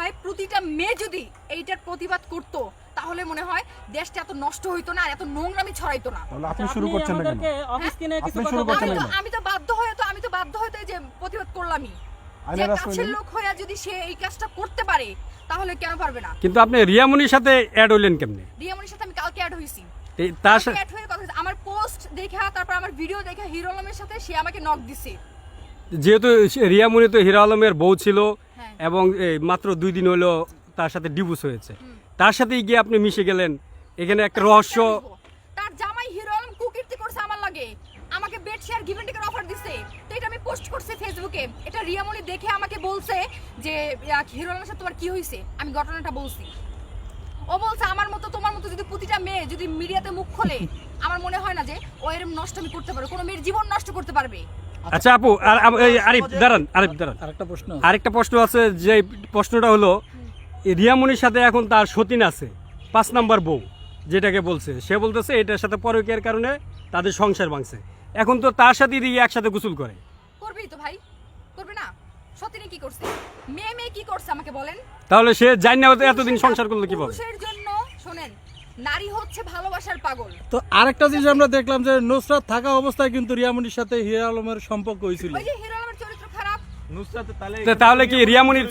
হয় প্রতিটা মেয়ে যদি এইটার প্রতিবাদ করত তাহলে মনে হয় দেশটা এত নষ্ট হইতো না আর এত নোংরামি ছড়াইতো না। তাহলে আপনি শুরু করছেন না কেন? আপনি শুরু করছেন না কেন? আমি তো বাধ্য হয়ে তো এই যে প্রতিবাদ করলামই। যে আইনের রাস্তায় কাছের নেই? লোক হয়ে যদি সে এই কাজটা করতে পারে তাহলে কেন পারবে না? কিন্তু আপনি রিয়ামনির সাথে অ্যাড হইলেন কেমনে? রিয়ামনির সাথে আমি কালকে অ্যাড হইছি। তার কালকে অ্যাড হয়ে কথা হইছে। আমার পোস্ট দেখা তারপর আমার ভিডিও দেখা হিরো আলমের সাথে সে আমাকে নক দিছে। যেহেতু রিয়ামনি তো হিরো আলমের বউ ছিল হ্যাঁ। এবং মাত্র 2 দিন হলো তার সাথে ডিভোর্স হয়েছে, তার সাথেই গিয়ে আপনি মিশে গেলেন। এখানে একটা রহস্য। তার জামাই হিরো আলম কুকীর্তি করছে আমার লাগে, আমাকে বেড শেয়ার গিভ এন্ড টেকের অফার দিছে। তো এটা আমি পোস্ট করছি ফেসবুকে। এটা রিয়ামনি দেখে আমাকে বলছে যে হিরো আলমের সাথে তোমার কি হইছে, আমি ঘটনাটা বলছি। ও বলছে আমার মতো তোমার মতো যদি প্রতিটা মেয়ে যদি মিডিয়াতে মুখ খোলে আমার মনে হয় না যে ও এরকম নষ্ট আমি করতে পারবে, কোনো মেয়ের জীবন নষ্ট করতে পারবে। আচ্ছা আপু, আরিফ দাঁড়ান। আরেকটা প্রশ্ন আছে, যে প্রশ্নটা হলো রিয়ামনির সাথে এখন তার সতীন আছে 5 নাম্বার বউ, যেটাকে বলছে, সে বলতেছে এটার সাথে পরকীয়ার কারণে তাদের সংসার ভাঙছে। এখন তো তার সাথে একসাথে গোসল করে। করবেই তো ভাই, করবে না? সতীনে কি করছে, মেয়ে কি করছে আমাকে বলেন। তাহলে সে জানি না এতদিন সংসার করলো কিভাবে? পুরুষের জন্য শোনেন, নারী হচ্ছে ভালোবাসার পাগল। তো আরেকটা জিনিস আমরা দেখলাম যে নুসরাত থাকা অবস্থায় কিন্তু রিয়ামনির সাথে হিরো আলমের সম্পর্ক হয়েছিল। ওই যে হিরো আলমের চরিত্র খারাপ। তাহলে কি রিয়ামনির